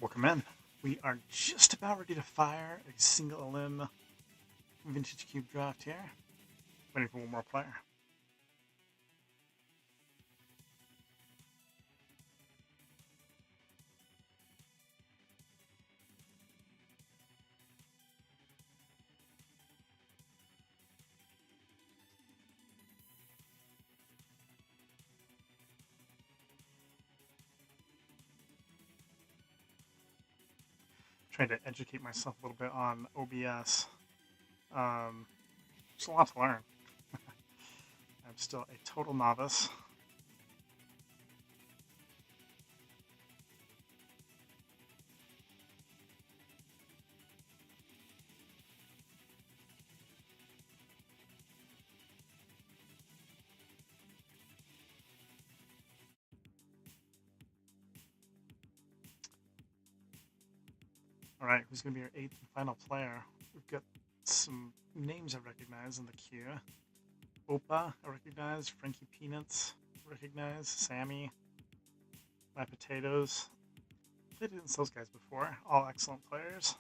Welcome in. We are just about ready to fire a single limb vintage cube draft here. Waiting for one more player. Trying to educate myself a little bit on OBS. There's a lot to learn. I'm still a total novice. All right, who's going to be our eighth and final player? We've got some names I recognize in the queue. Opa, I recognize. Frankie Peanuts, I recognize. Sammy, My Potatoes. Played against those guys before. All excellent players.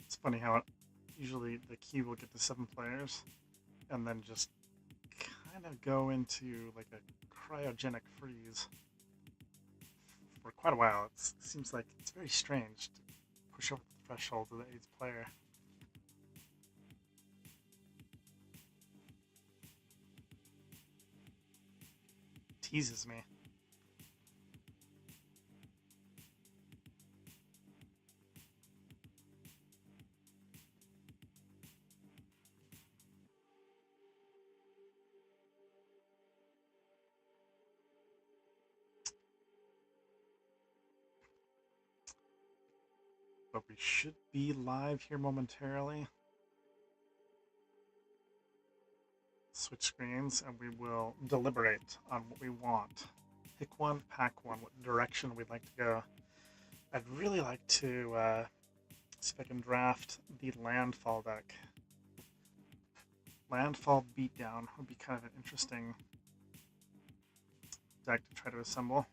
It's funny how usually the queue will get to 7 players and then just kind of go into like a cryogenic freeze for quite a while. It seems like it's very strange to push over the threshold of the 8th player. Teases me. But we should be live here momentarily. Switch screens and we will deliberate on what we want. Pick one, pack one, what direction we'd like to go. I'd really like to see if I can draft the Landfall deck. Landfall Beatdown would be kind of an interesting deck to try to assemble.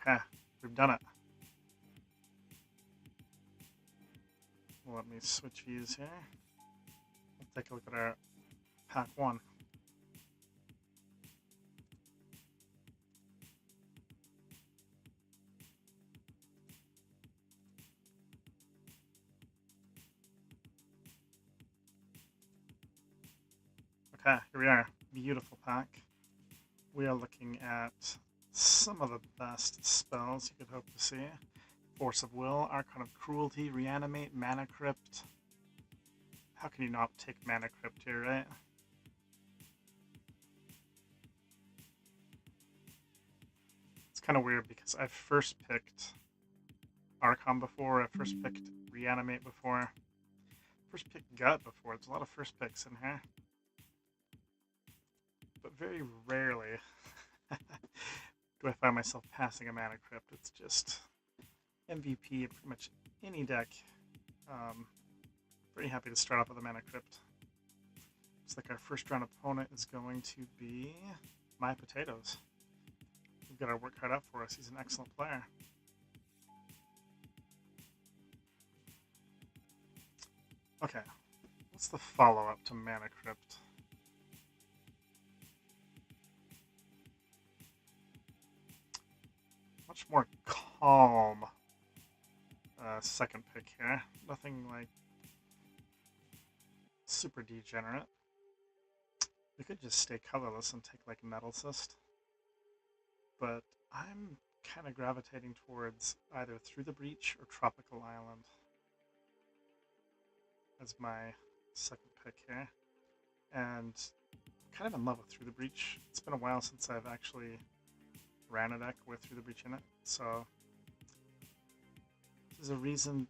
Okay, we've done it. Let me switch views here. Let's take a look at our pack one. Okay, here we are. Beautiful pack. We are looking at some of the best spells you could hope to see. Force of Will, Archon of Cruelty, Reanimate, Mana Crypt. How can you not take Mana Crypt here, right? It's kind of weird because I've first picked Archon before, I first picked Reanimate before, first picked Gut before. There's a lot of first picks in here. But very rarely do I find myself passing a Mana Crypt. It's just MVP in pretty much any deck. Pretty happy to start off with a Mana Crypt. Looks like our first round opponent is going to be My Potatoes. We've got our work cut out for us. He's an excellent player. Okay, what's the follow-up to Mana Crypt? Much more calm second pick here. Nothing like super degenerate. We could just stay colorless and take like Metal Cyst. But I'm kind of gravitating towards either Through the Breach or Tropical Island as my second pick here. and kind of in love with Through the Breach. It's been a while since I've actually ran a deck with Through the Breach in it, so this is a reason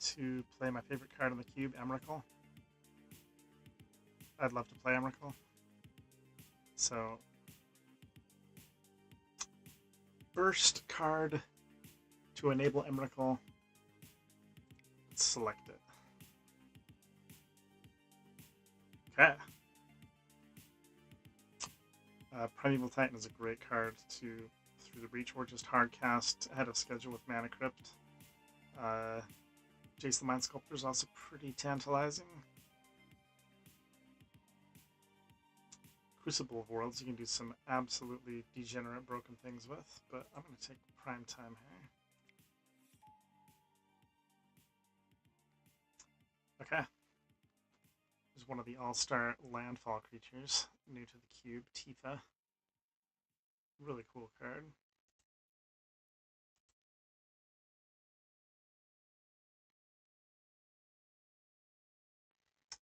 to play my favorite card in the cube, Emrakul. I'd love to play Emrakul. So, first card to enable Emrakul, let's select it. Okay. Primeval Titan is a great card to Through the Breach or just hard cast ahead of schedule with Mana Crypt. Jace the Mind Sculptor is also pretty tantalizing. Crucible of Worlds you can do some absolutely degenerate broken things with, but I'm going to take Prime Time here. Okay. There's one of the all-star landfall creatures, new to the cube, Tifa. Really cool card.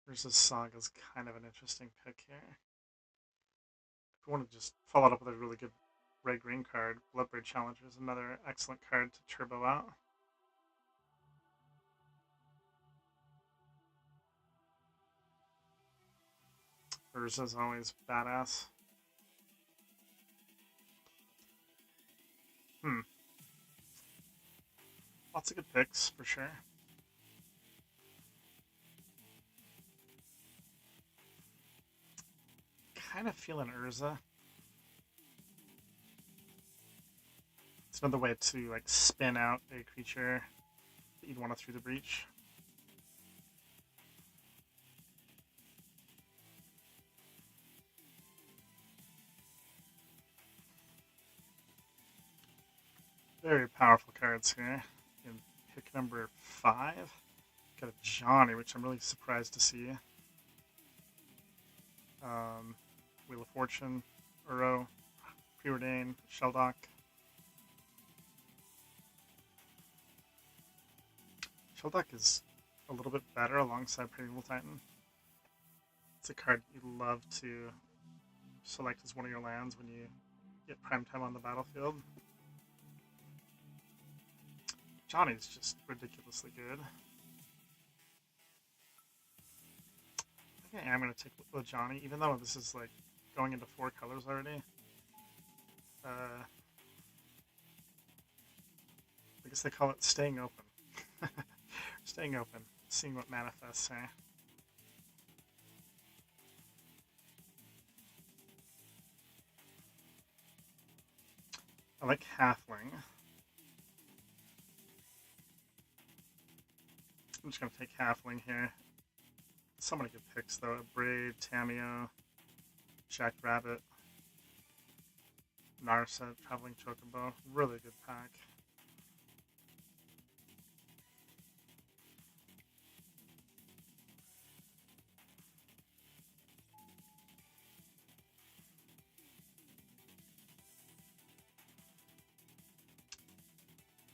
Versus Saga's kind of an interesting pick here. If you want to just follow it up with a really good red-green card, Bloodbraid Challenger is another excellent card to turbo out. Urza's always badass. Lots of good picks, for sure. Kind of feeling Urza. It's another way to like spin out a creature that you'd want to Through the Breach. Very powerful cards here. In pick number 5, got a Johnny, which I'm really surprised to see. Wheel of Fortune, Uro, Preordain, Shelldock. Shelldock is a little bit better alongside Primeval Titan. It's a card you love to select as one of your lands when you get prime time on the battlefield. Johnny's just ridiculously good. I think I am going to take the Johnny, even though this is like going into 4 colors already. I guess they call it staying open. Staying open, seeing what manifests here. I like Halfling. I'm just going to take Halfling here. So many good picks, though. Braid, Tameo, Jackrabbit, Narset, Traveling Chocobo. Really good pack.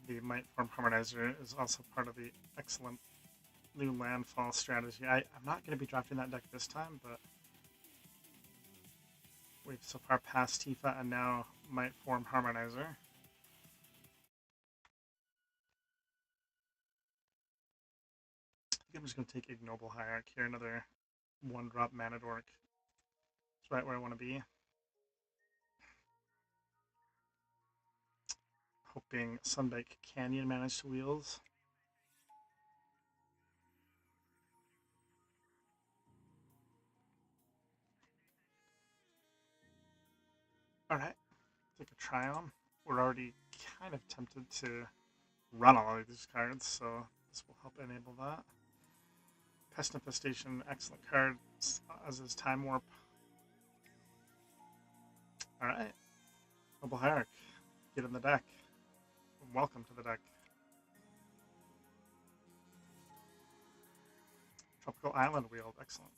The Might Form Harmonizer is also part of the excellent new landfall strategy. I'm not going to be drafting that deck this time, but we've so far passed Tifa and now Might Form Harmonizer. I think I'm just going to take Ignoble Hierarch here, another 1-drop mana dork. It's right where I want to be. Hoping Sunbake Canyon managed to wheels. Alright, take a Triumph. We're already kind of tempted to run all of these cards, so this will help enable that. Pest Infestation, excellent card, as is Time Warp. Alright, Noble Hierarch, get in the deck. Welcome to the deck. Tropical Island Wield, excellent.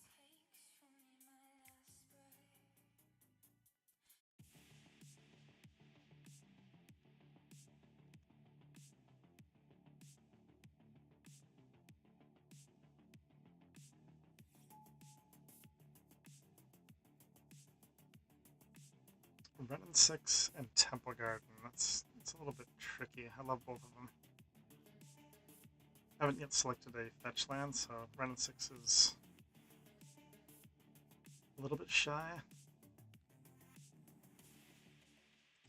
Renin 6 and Temple Garden. It's a little bit tricky. I love both of them. I haven't yet selected a fetch land, so Renin 6 is a little bit shy.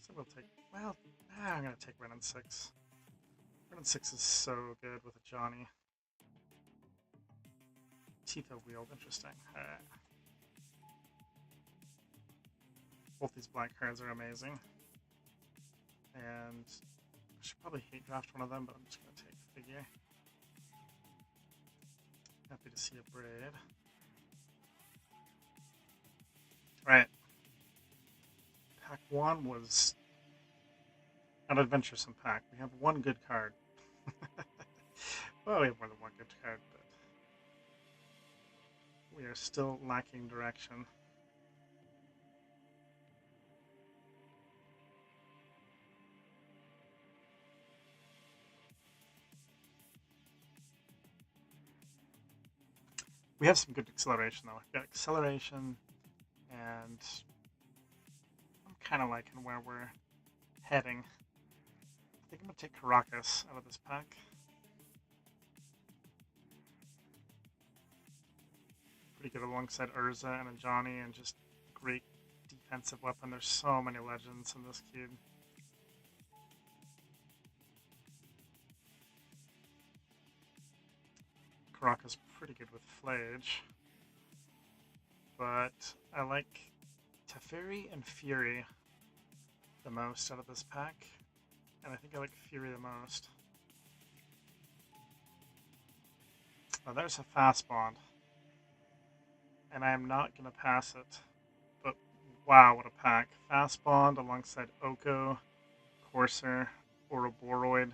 So we'll take, well, I'm going to take Renin 6. Renin 6 is so good with a Johnny. Tifa Wield, interesting. Alright. Both these black cards are amazing. And I should probably hate draft one of them, but I'm just going to take Figure. Happy to see a Braid. Right. Pack 1 was an adventuresome pack. We have one good card. Well, we have more than one good card, but we are still lacking direction. We have some good acceleration, though. We've got acceleration, and I'm kind of liking where we're heading. I think I'm going to take Karakas out of this pack. Pretty good alongside Urza and Ajani, and just great defensive weapon. There's so many legends in this cube. Karakas pretty good with Flage. But I like Teferi and Fury the most out of this pack. And I think I like Fury the most. Oh, there's a fast bond. And I am not going to pass it. But wow, what a pack. Fast bond alongside Oko, Courser, Ouroboros.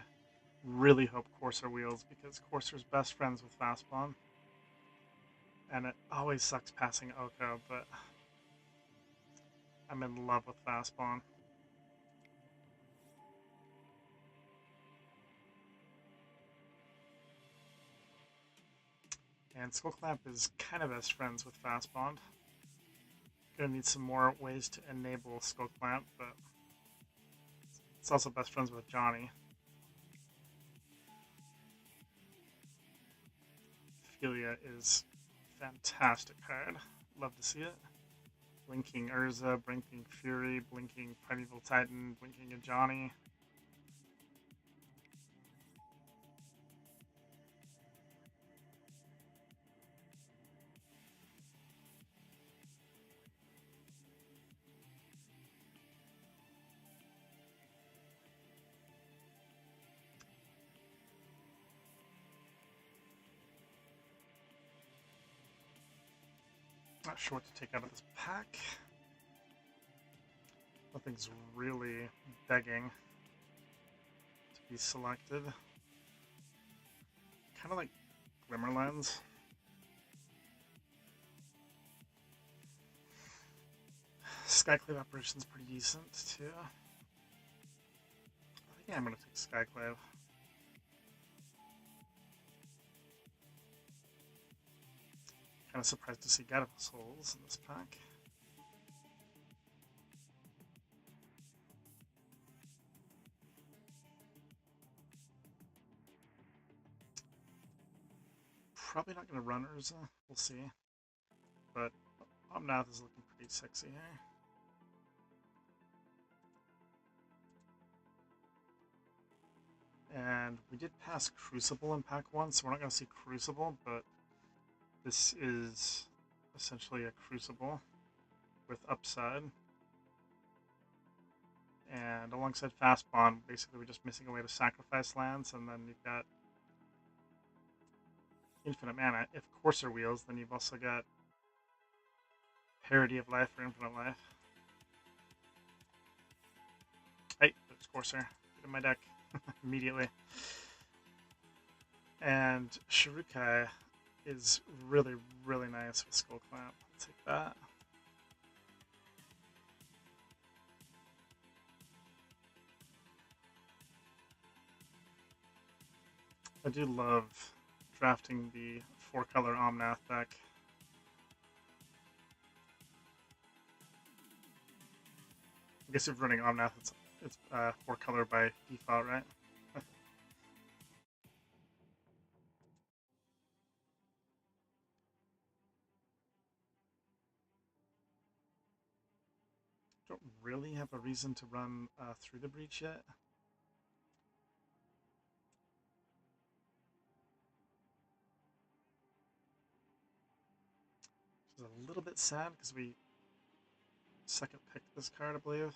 Really hope Courser wheels because Courser's best friends with fast bond. And it always sucks passing Oko, but I'm in love with fast bond. And Skullclamp is kind of best friends with fast bond. Gonna need some more ways to enable Skullclamp, but it's also best friends with Johnny. Ophelia is a fantastic card. Love to see it. Blinking Urza, Blinking Fury, Blinking Primeval Titan, Blinking Ajani. Not sure what to take out of this pack. Nothing's really begging to be selected. Kind of like Glimmerlens. Skyclave Operation's pretty decent, too. I think I'm going to take Skyclave. Kind of surprised to see God of Souls in this pack. Probably not going to run Urza. We'll see. But Omnath is looking pretty sexy here. And we did pass Crucible in pack 1, so we're not going to see Crucible, but this is essentially a Crucible with upside. And alongside Fast Bond, basically we're just missing a way to sacrifice lands, and then you've got infinite mana. If Courser wheels, then you've also got Parody of Life or Infinite Life. Hey, there's Courser. Get in my deck immediately. And Shirukai is really, really nice with Skullclamp. I'll take that. I do love drafting the 4-color Omnath deck. guess if you're running Omnath, it's 4-color by default, right? Don't really have a reason to run through the breach yet. Which is a little bit sad because we second picked this card, I believe.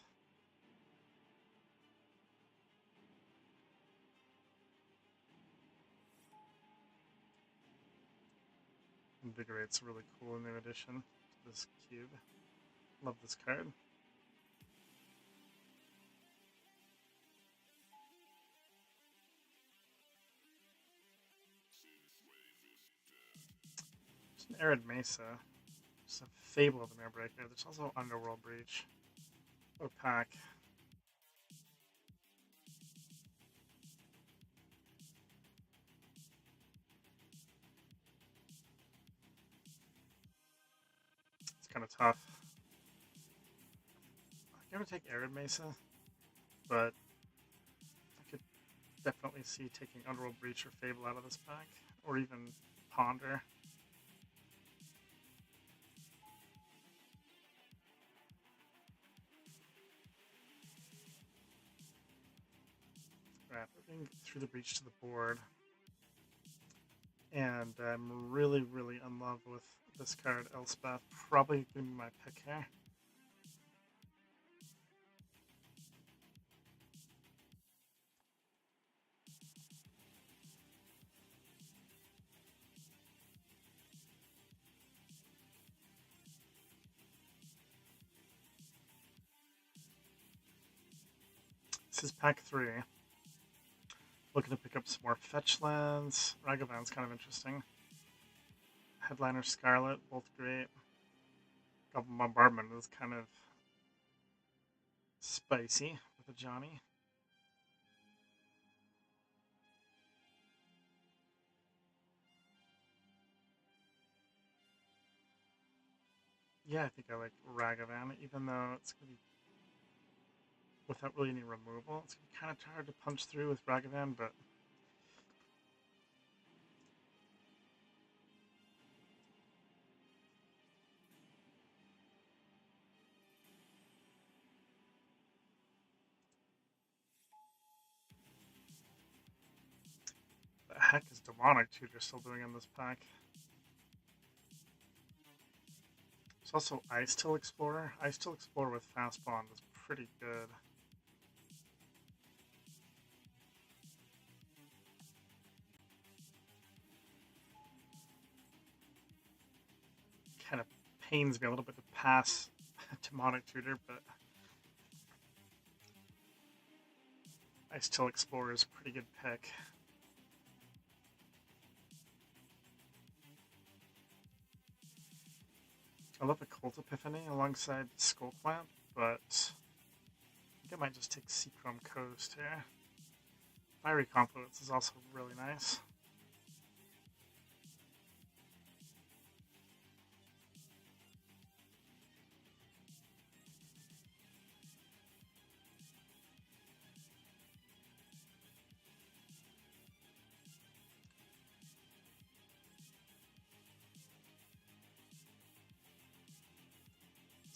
Invigorate's a really cool new addition to this cube. Love this card. There's an Arid Mesa. There's a Fable of the Mirror Breaker. There's also Underworld Breach. Opaque. It's kind of tough. I'm going to take Arid Mesa, but I could definitely see taking Underworld Breach or Fable out of this pack, or even Ponder. Right, moving through the breach to the board. And I'm really, really in love with this card, Elspeth. Probably going to be my pick here. This is pack 3. Looking to pick up some more fetch lands. Ragavan's kind of interesting. Headliner Scarlet, both great. Goblin Bombardment is kind of spicy with a Johnny. Yeah, I think I like Ragavan, even though it's going to be without really any removal. It's going to be kind of hard to punch through with Ragavan, but the heck is Demonic Tutor still doing in this pack? There's also Icetill Explorer. Icetill Explorer with Fast Bond is pretty good. Kind of pains me a little bit to pass Demonic Tutor, but Icetill Explorer is a pretty good pick. I love Occult Epiphany alongside Skullclamp, but I think I might just take Seachrome Coast here. Fiery Confluence is also really nice.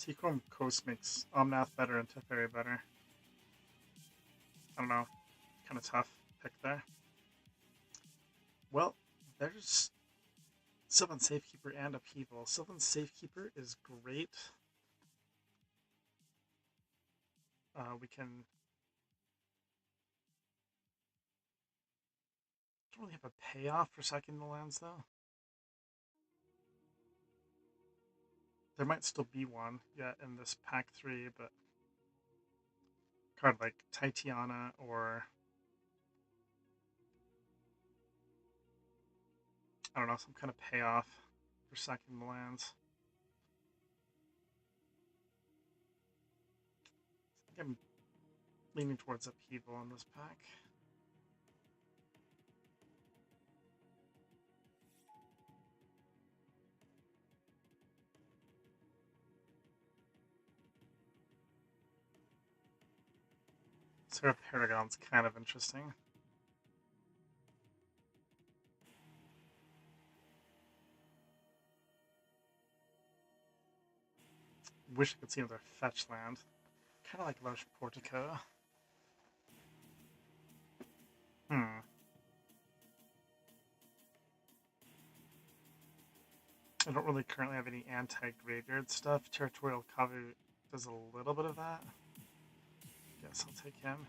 Seachrome Coast makes Omnath better and Teferi better. I don't know. Kind of tough pick there. Well, there's Sylvan Safekeeper and Upheaval. Sylvan Safekeeper is great. We can... Don't really have a payoff for sacking the lands, though. There might still be one yet in this pack 3, but a card like Titiana or I don't know, some kind of payoff for sacking the lands. I think I'm leaning towards Upheaval in this pack. Sarah Paragon's kind of interesting. Wish I could see another fetch land. Kind of like Lush Portico. Hmm. I don't really currently have any anti-graveyard stuff. Territorial Kavu does a little bit of that. Guess I'll take him.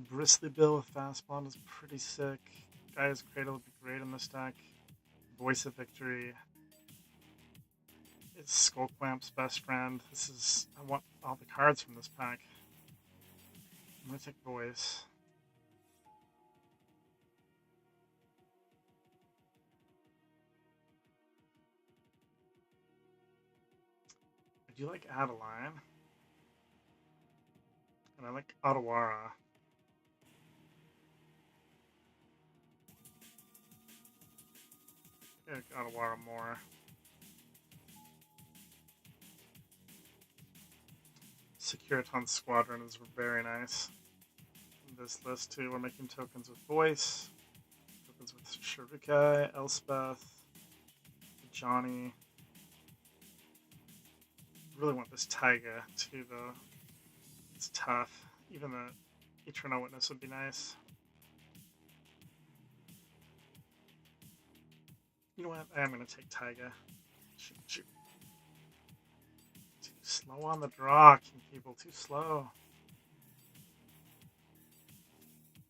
Bristly Bill with Fastbond is pretty sick. Gaia's Cradle would be great in this deck. Voice of Victory is Skullclamp's best friend. I want all the cards from this pack. I'm gonna take Voice. I do like Adeline. And I like Otawara. I like Otawara more. Securiton Squadron is very nice. In this list too, we're making tokens with Voice, tokens with Shirukai, Elspeth, Johnny. I really want this Taiga too, though. It's tough. Even the Eternal Witness would be nice. You know what? I am going to take Taiga. Shoot, shoot. Too slow on the draw, King People. Too slow.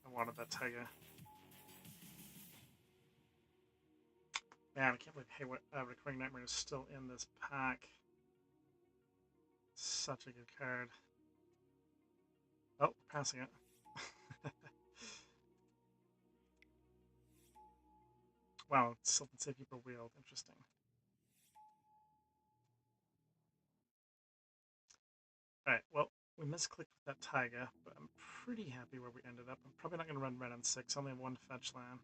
I wanted that Taiga. Man, I can't believe Recurring Nightmare is still in this pack. Such a good card. Oh, we're passing it. Wow, Sylvan Safekeeper wheeled. Interesting. Alright, well, we misclicked with that Taiga, but I'm pretty happy where we ended up. I'm probably not going to run red on 6. I only have one fetch land.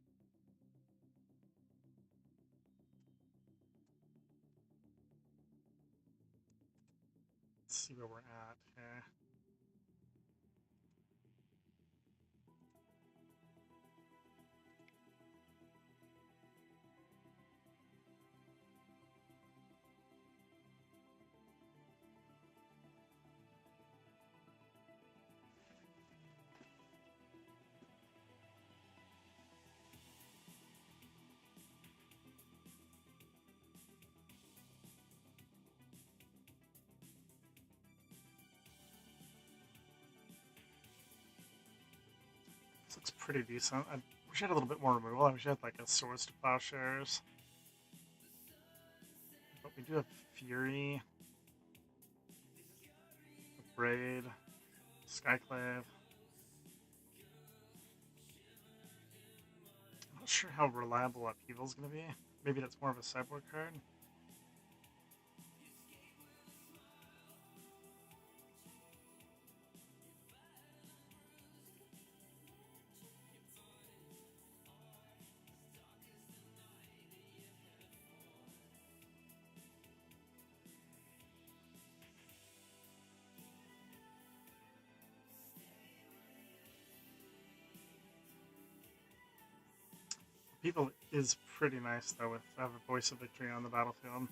Let's see where we're at here. This looks pretty decent. I wish I had a little bit more removal. I wish I had like a Swords to Plowshares. But we do have Fury, Braid, Skyclave. I'm not sure how reliable Upheaval is going to be. Maybe that's more of a sideboard card. Upheaval is pretty nice though with a Voice of Victory on the battlefield.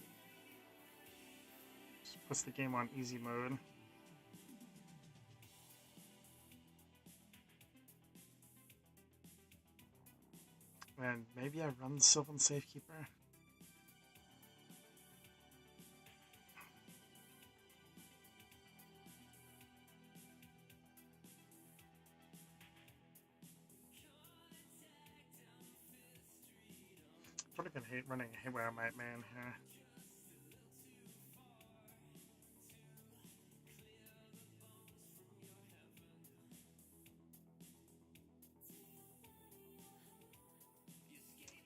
Just puts the game on easy mode. And maybe I run Sylvan Safekeeper. I'm gonna hate running Haywire Might Man here.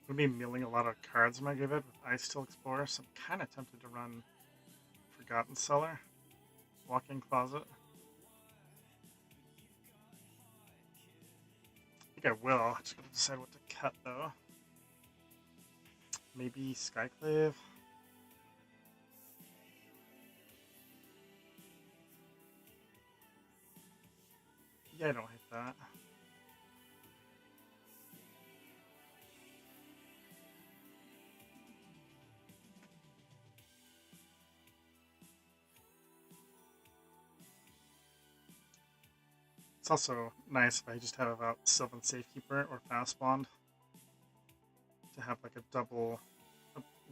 I'm gonna be milling a lot of cards in my graveyard with Ice-Steel Explorer, so I'm kind of tempted to run Forgotten Cellar, Walk-In Closet. I think I will. I just gotta decide what to cut though. Maybe Skyclave. Yeah, I don't hate that. It's also nice if I just have out Sylvan Safekeeper or Fast Bond to have like a double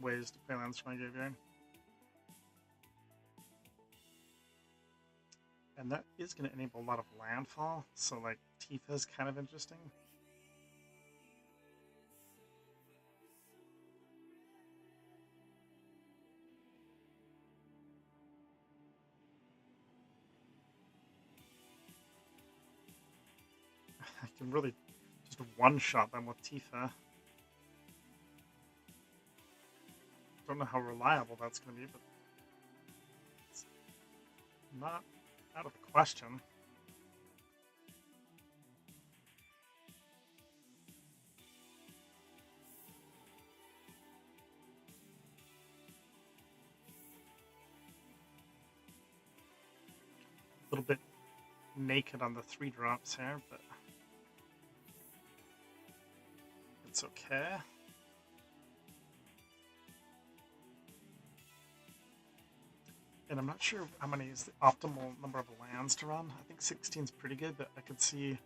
ways to play lands from my graveyard. And that is going to enable a lot of landfall, so like Tifa is kind of interesting. I can really just one-shot them with Tifa. Don't know how reliable that's going to be, but it's not out of the question. A little bit naked on the 3-drops here, but it's okay. And I'm not sure how many is the optimal number of lands to run. I think 16 is pretty good, but I could see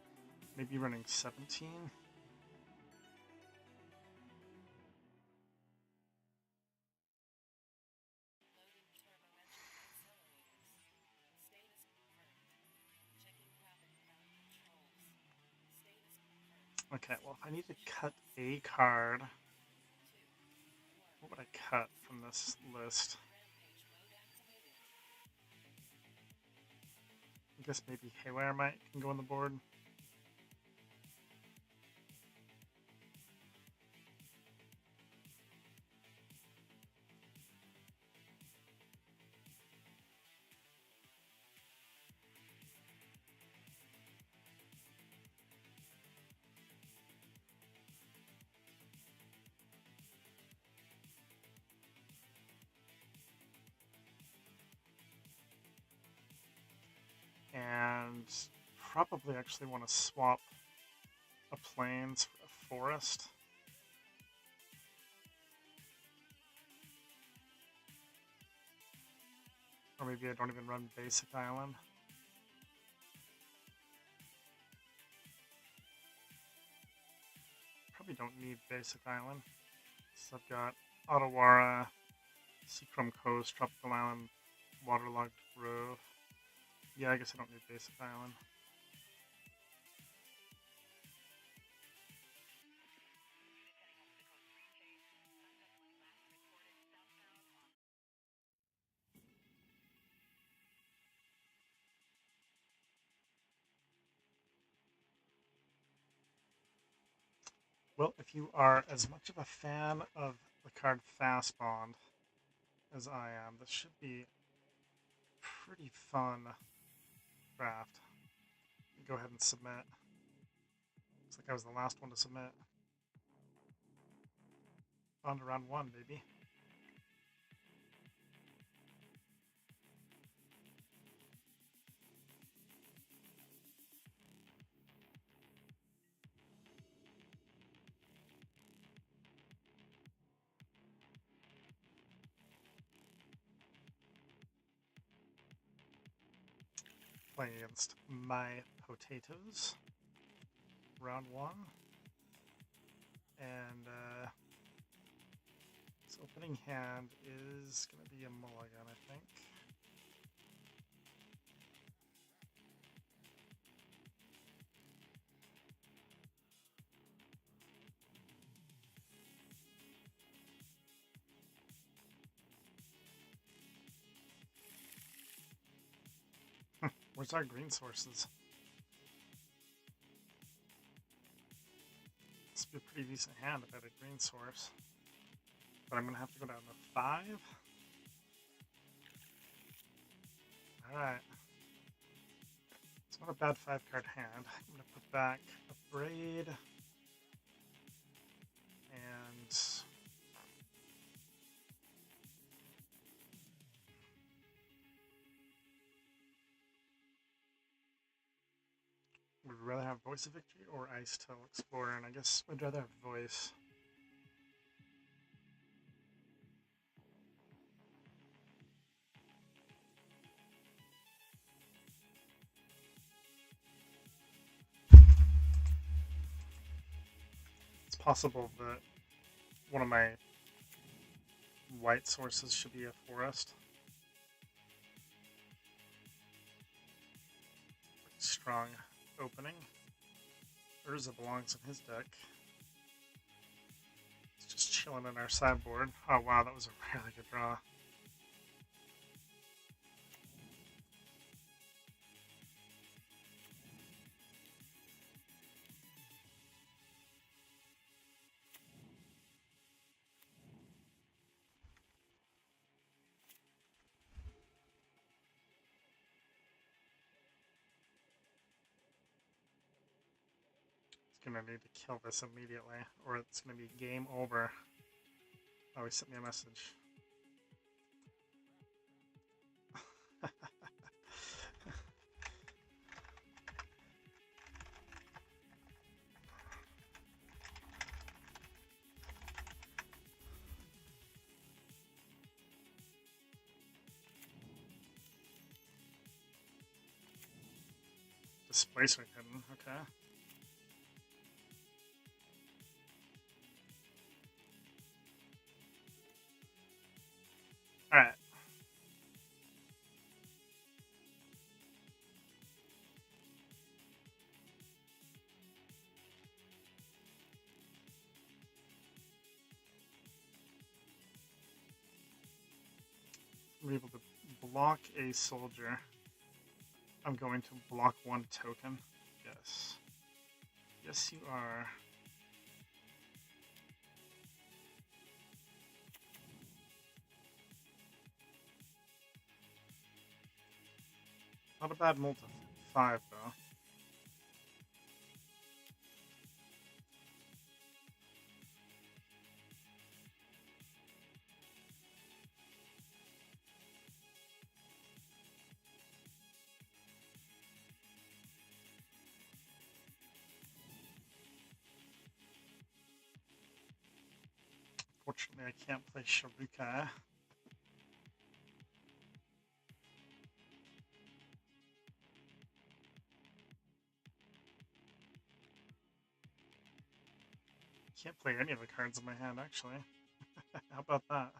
maybe running 17. Okay, well, if I need to cut a card, what would I cut from this list? I guess maybe Haywire Might can go on the board. And probably actually want to swap a Plains for a Forest. Or maybe I don't even run Basic Island. Probably don't need Basic Island. So I've got Otawara, Seachrome Coast, Tropical Island, Waterlogged Grove. Yeah, I guess I don't need Basic Island. Well, if you are as much of a fan of the card Fast Bond as I am, this should be pretty fun draft. Go ahead and submit. Looks like I was the last one to submit. On to round 1, baby. Playing against my potatoes. Round 1. And his opening hand is going to be a mulligan, I think. Where's our green sources? This would be a pretty decent hand if I had a green source. But I'm going to have to go down to 5. Alright. It's not a bad 5-card hand. I'm going to put back a Braid. And Would we rather have Voice of Victory or Ice Tail Explorer? And I guess we'd rather have Voice. It's possible that one of my white sources should be a forest. Strong opening. Urza belongs in his deck. It's just chilling in our sideboard. Oh wow, that was a really good draw. Gonna need to kill this immediately, or it's gonna be game over. Oh, he sent me a message. Displacement hidden, okay. Alright. I'm able to block a soldier. I'm going to block one token. Yes. Yes, you are. Not a bad multi 5 though. Fortunately, I can't play Sharuka. Can't play any of the cards in my hand, actually. How about that?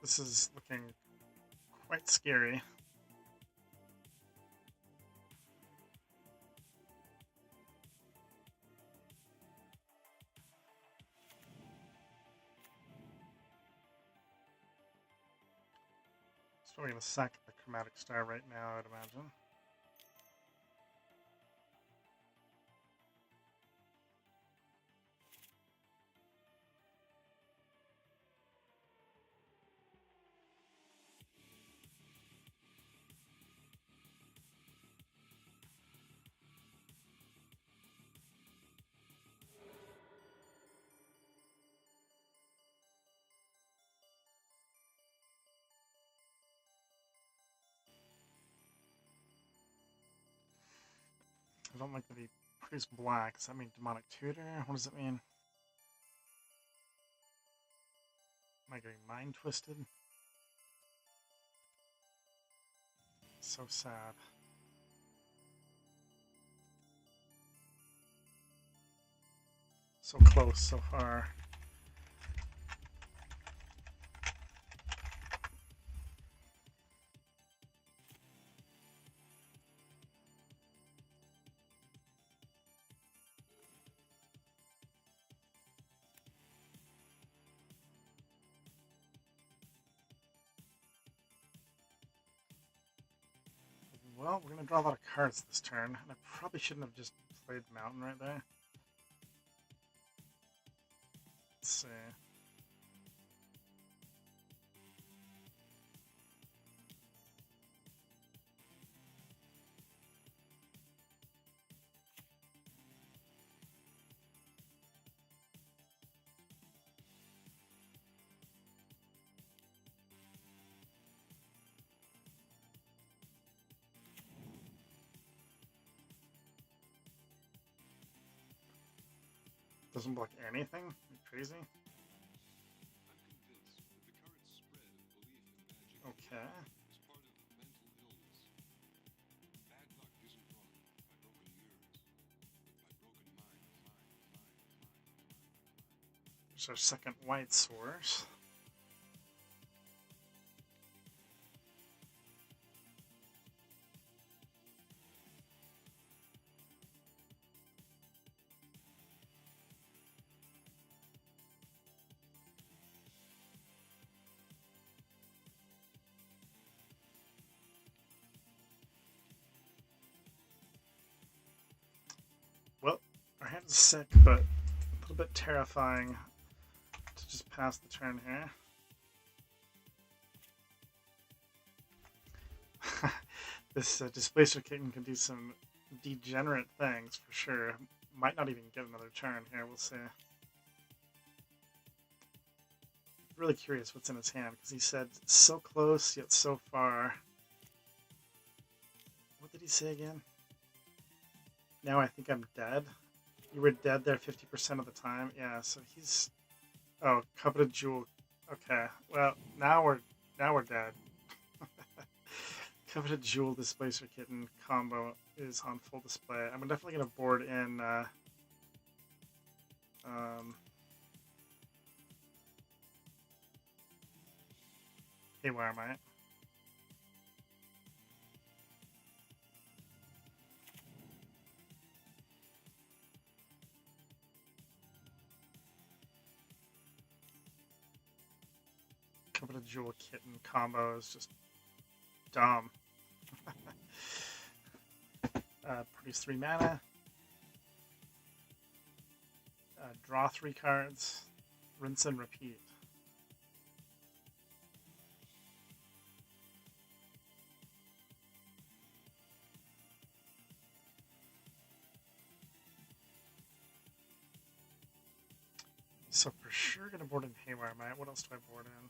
This is looking quite scary. So we're going to sack the Chromatic Star right now, I'd imagine. I don't like that he produced black. Does that mean Demonic Tutor? What does it mean? Am I getting mind twisted? So sad. So close so far. well, we're going to draw a lot of cards this turn, and I probably shouldn't have just played Mountain right there. Let's see. Doesn't block anything? Are you crazy? Okay. There's our second white source. Well, our hand is sick, but a little bit terrifying to just pass the turn here. This Displacer Kitten can do some degenerate things for sure. Might not even get another turn here, we'll see. Really curious what's in his hand, because he said so close yet so far. What did he say again? Now I think I'm dead. You were dead there 50% of the time. Yeah, so he's... Oh, Coveted Jewel. Okay, well, now we're dead. Coveted Jewel Displacer Kitten combo is on full display. I'm definitely going to board in Haywire Mite. Coveted Jewel Kitten combo is just dumb. Produce 3 mana. Draw 3 cards. Rinse and repeat. So for sure gonna board in Haywire Mite. What else do I board in?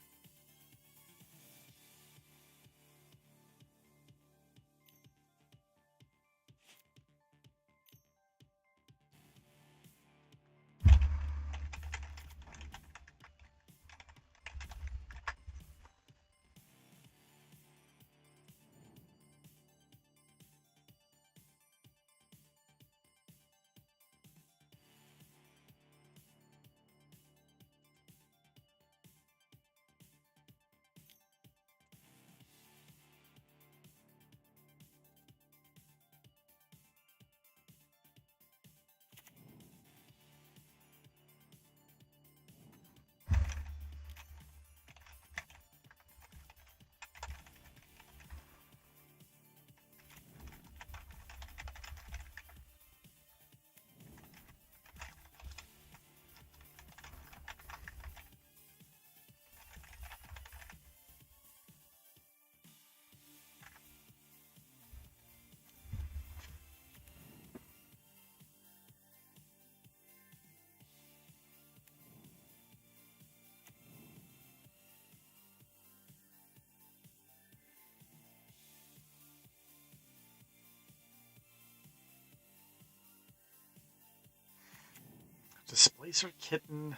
Displacer Kitten,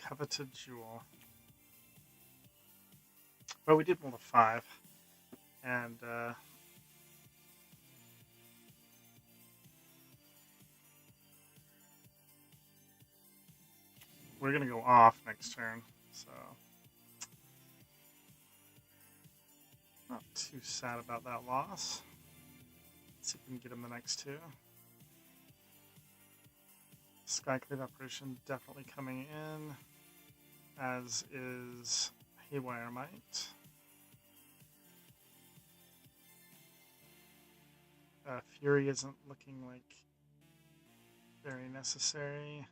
Coveted Jewel. Well, we did roll a 5. And, we're going to go off next turn, so... Not too sad about that loss. Let's see if we can get him the next 2. Skyclave Apparition definitely coming in, as is Haywire Mite. Fury isn't looking like very necessary.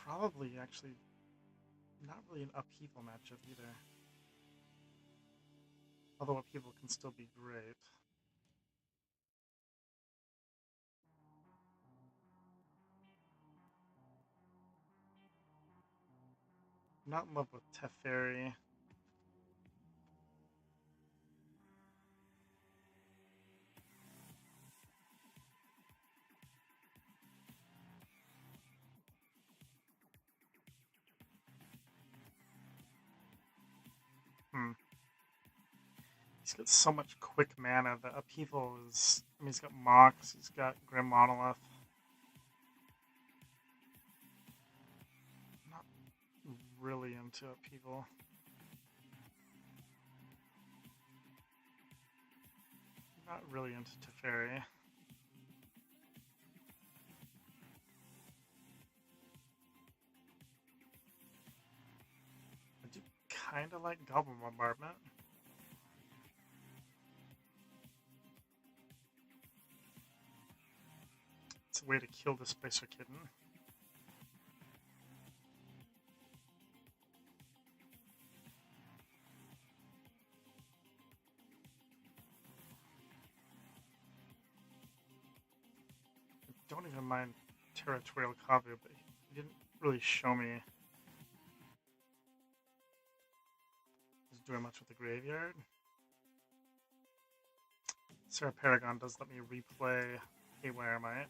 Probably actually not really an upheaval matchup either. Although upheaval can still be great. I'm not in love with Teferi. He's got so much quick mana. The upheaval is... I mean, he's got Mox, he's got Grim Monolith. Not really into upheaval. Not really into Teferi. I do kind of like Goblin Bombardment. It's a way to kill the Spacer Kitten. I don't even mind Territorial Kavu, but he didn't really show me he's doing much with the graveyard. Sarah Paragon does let me replay Haywire Might.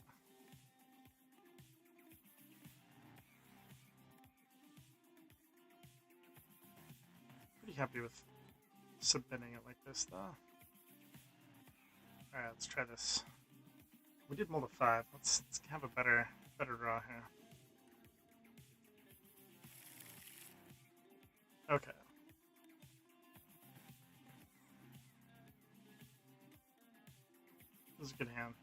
Pretty happy with submitting it like this, though. Alright, let's try this. We did mold a 5. Let's have a better draw here. Okay. This is a good hand.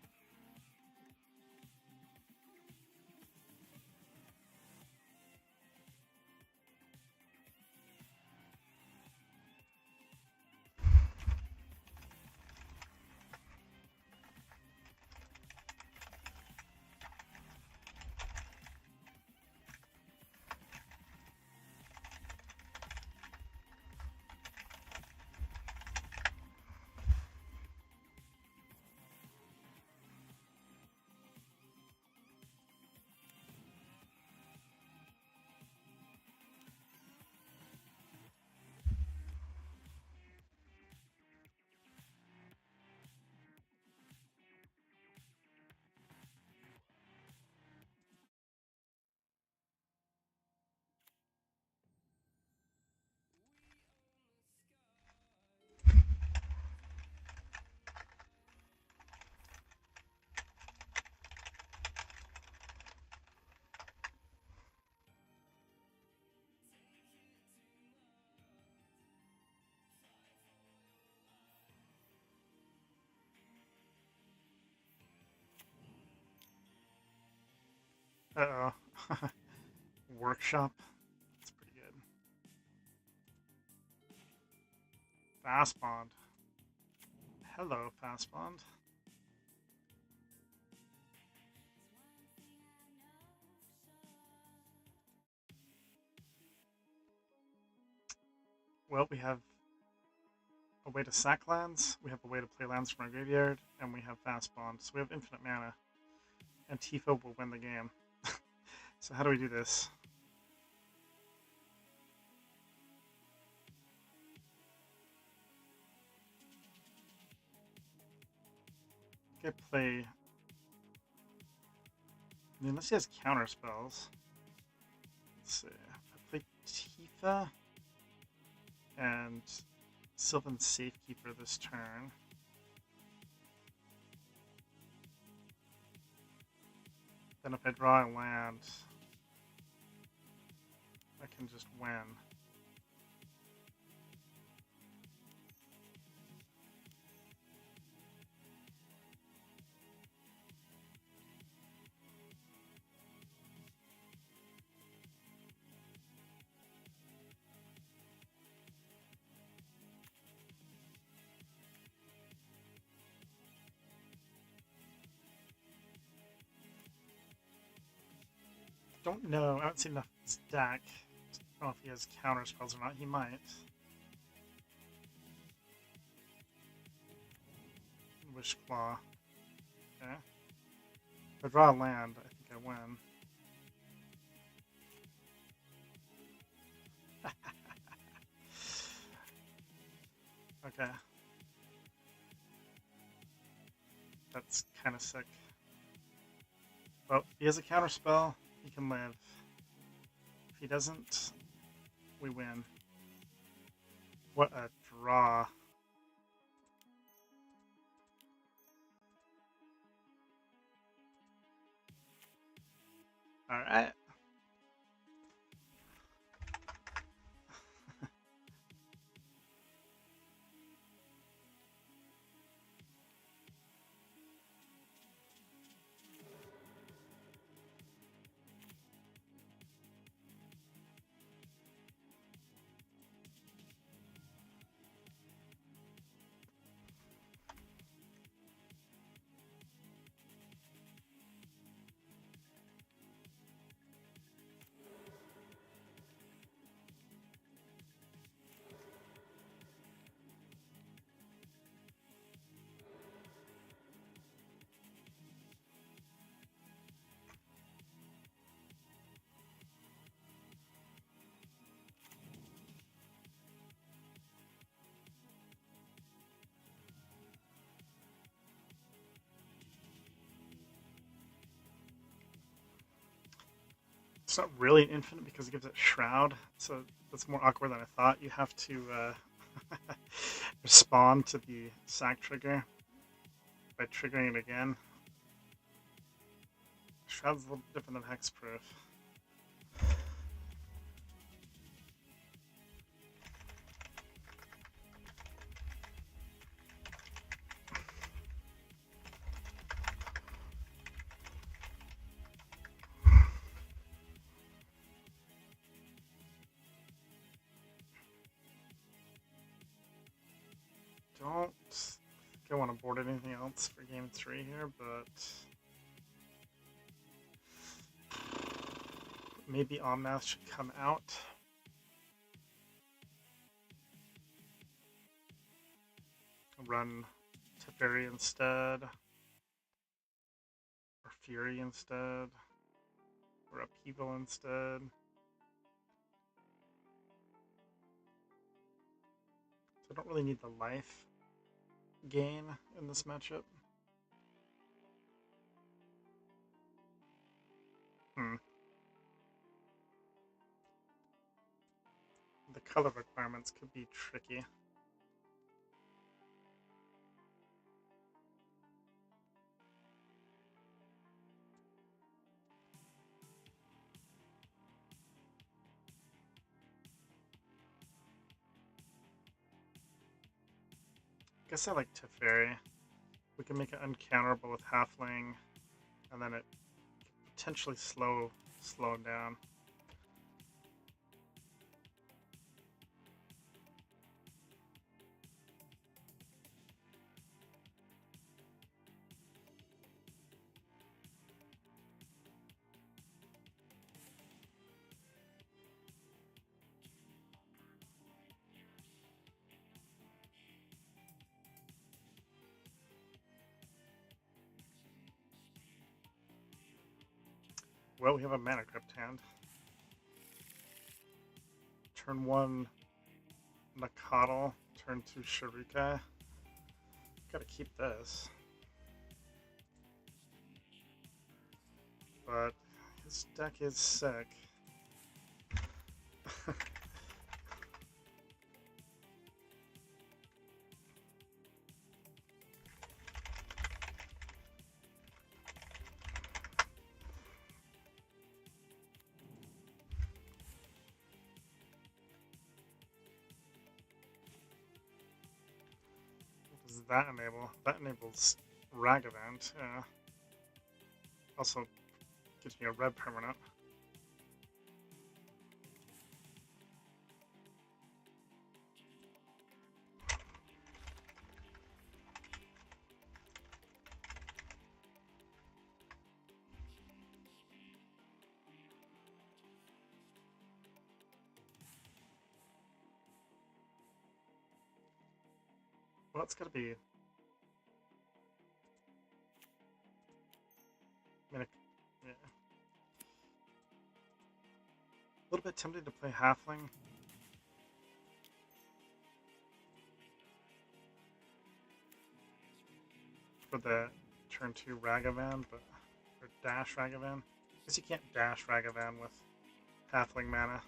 Uh-oh. Workshop. That's pretty good. Fast Bond. Hello, Fast Bond. Well, we have a way to sack lands, we have a way to play lands from our graveyard, and we have Fast Bond. So we have infinite mana. And Tifa will win the game. So how do we do this? Okay, play... I mean, unless he has counter spells. Let's see. I play Tifa and Sylvan Safekeeper this turn. Then if I draw a land, I can just win. don't know. I haven't seen enough of his deck. I don't know if he has counter spells or not. He might. Wish Claw. Okay. If I draw a land, I think I win. Okay. That's kind of sick. Well, if he has a counter spell, he can live. If he doesn't, we win. What a draw. Alright. It's not really an infinite because it gives it Shroud, so that's more awkward than I thought. You have to respond to the sack trigger by triggering it again. Shroud's a little different than Hexproof. Don't think I want to board anything else for game 3 here, but maybe Omnath should come out. Run Teferi instead, or Fury instead, or Upheaval instead. So I don't really need the life gain in this matchup. The color requirements could be tricky. I guess I like Teferi. We can make it uncounterable with Halfling, and then it potentially slow it down. Well, we have a Mana Crypt hand. Turn 1, Nacatl. Turn 2, Shurikai. Gotta keep this. But his deck is sick. What does that enable? That enables Ragavan, yeah. Also gives me a red permanent. Well, it's gotta be. I mean, yeah. A little bit tempted to play Halfling. For the turn 2 Ragavan, but or dash Ragavan. Because you can't dash Ragavan with Halfling mana.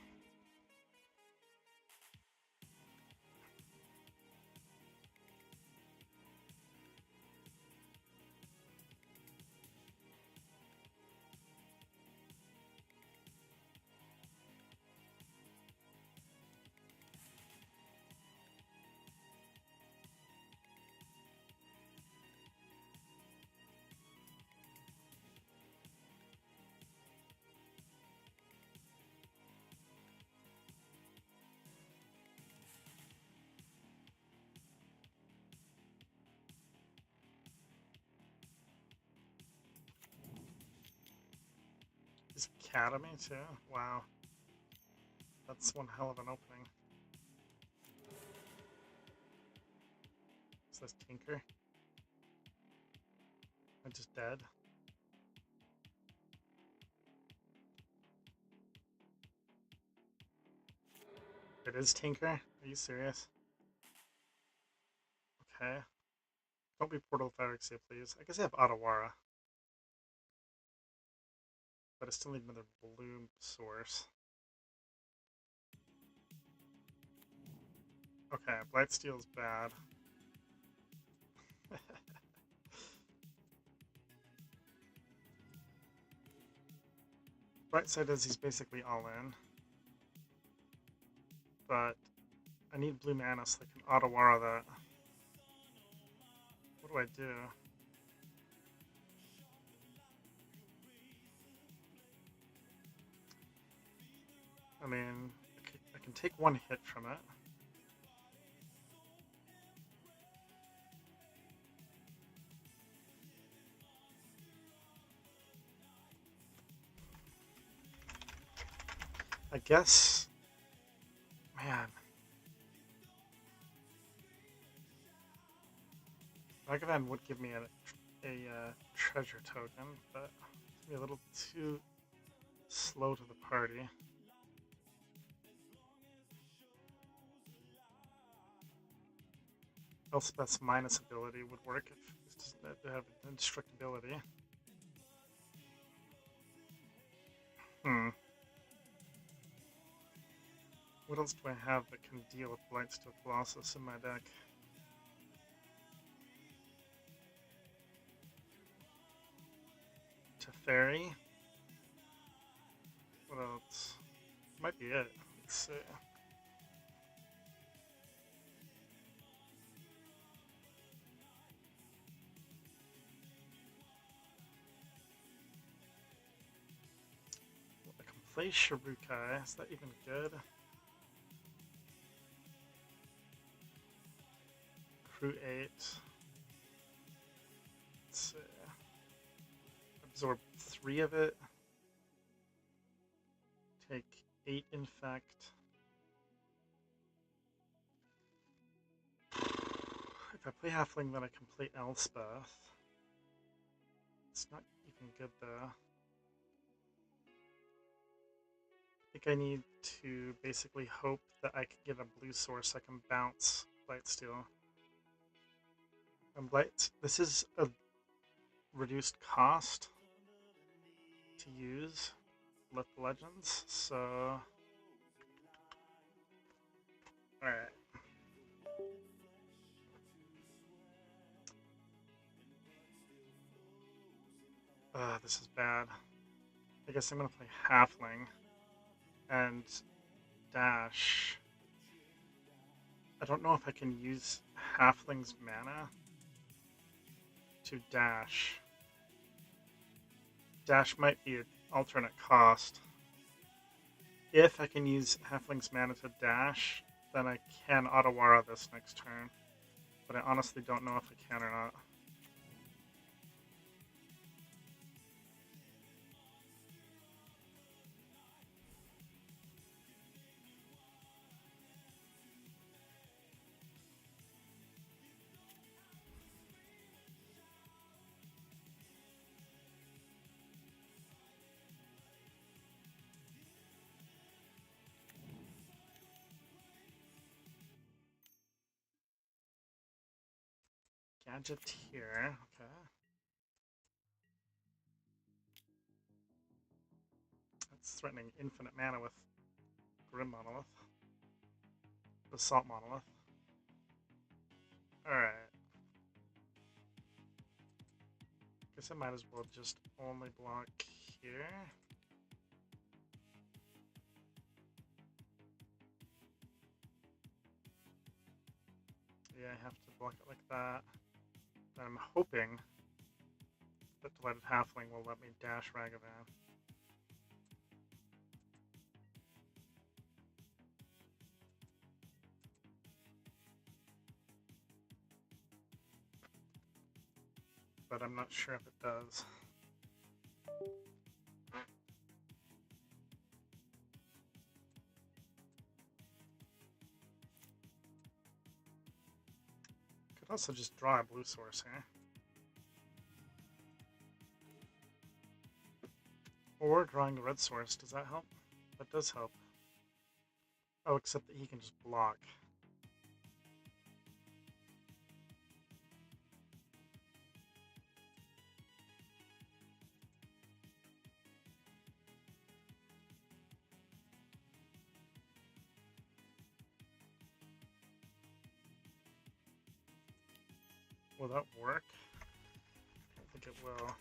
Is Academy too? Wow. That's one hell of an opening. Is this Tinker? I'm just dead. It is Tinker? Are you serious? Okay. Don't be Portal Phyrexia, please. I guess I have Otawara. But I still need another bloom source. Okay, Blightsteel's bad. Bright side is he's basically all in. But I need blue mana so I can Otawara that. What do I do? I mean, I can take one hit from it. I guess, man. Ragavan would give me a treasure token, but it's gonna be a little too slow to the party. Elspeth's minus ability would work if it doesn't have indestructibility. What else do I have that can deal with Blightsteel Colossus in my deck? Teferi? What else? Might be it. Let's see. I can play Shirukai. Is that even good? Crew 8. Let's see. Absorb 3 of it. Take 8 infect. If I play Halfling, then I can play Elspeth. It's not even good though. I think I need to basically hope that I can get a blue source I can bounce Blightsteel. And this is a reduced cost to use Lift Legends, so alright. This is bad. I guess I'm gonna play Halfling and dash. I don't know if I can use Halfling's mana to dash. Dash might be an alternate cost. If I can use Halfling's mana to dash, then I can Otawara this next turn. But I honestly don't know if I can or not. Gadgeteer, okay. That's threatening infinite mana with Grim Monolith. Basalt Monolith. Alright. Guess I might as well just only block here. Yeah, I have to block it like that. I'm hoping that Delighted Halfling will let me dash Ragavan. But I'm not sure if it does. Could also just draw a blue source here. Or drawing a red source, does that help? That does help. Oh, except that he can just block. Will that work? I don't think it will.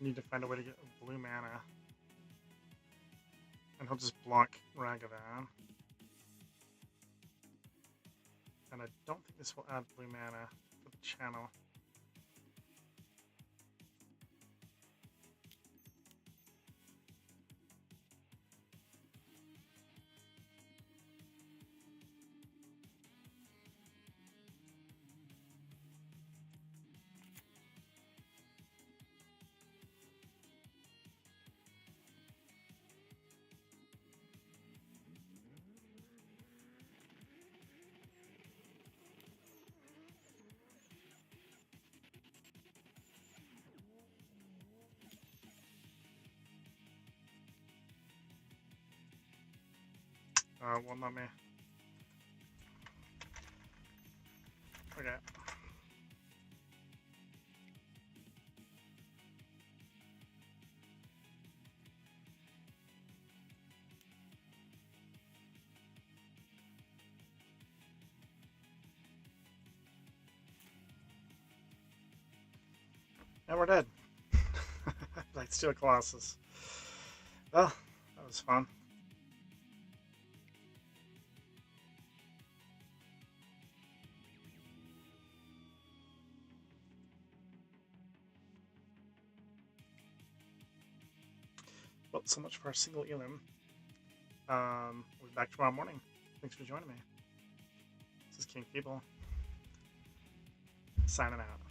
Need to find a way to get blue mana. And he'll just block Ragavan. And I don't think this will add blue mana for the channel. Well, not me. Okay. And we're dead. Blightsteel Colossus. Well, that was fun. Well, so much for our single Elim. We'll be back tomorrow morning. Thanks for joining me. This is King Feeble, signing out.